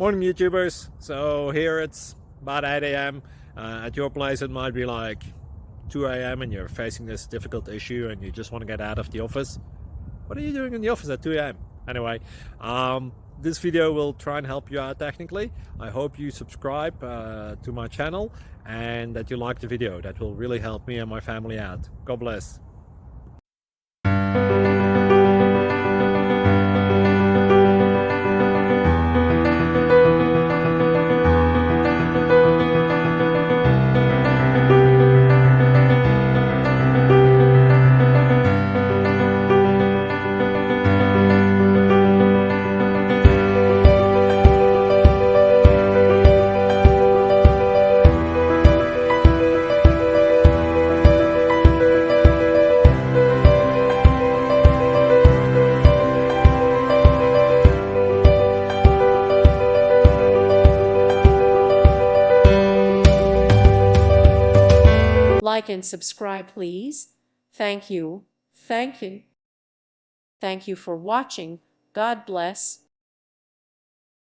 Morning YouTubers. So here it's about 8 a.m. At your place it might be like 2 a.m. and you're facing this difficult issue and you just want to get out of the office. What are you doing in the office at 2 a.m.? Anyway, this video will try and help you out technically. I hope you subscribe to my channel and that you like the video. That will really help me and my family out. God bless. Like and subscribe, please. Thank you. Thank you. Thank you for watching. God bless.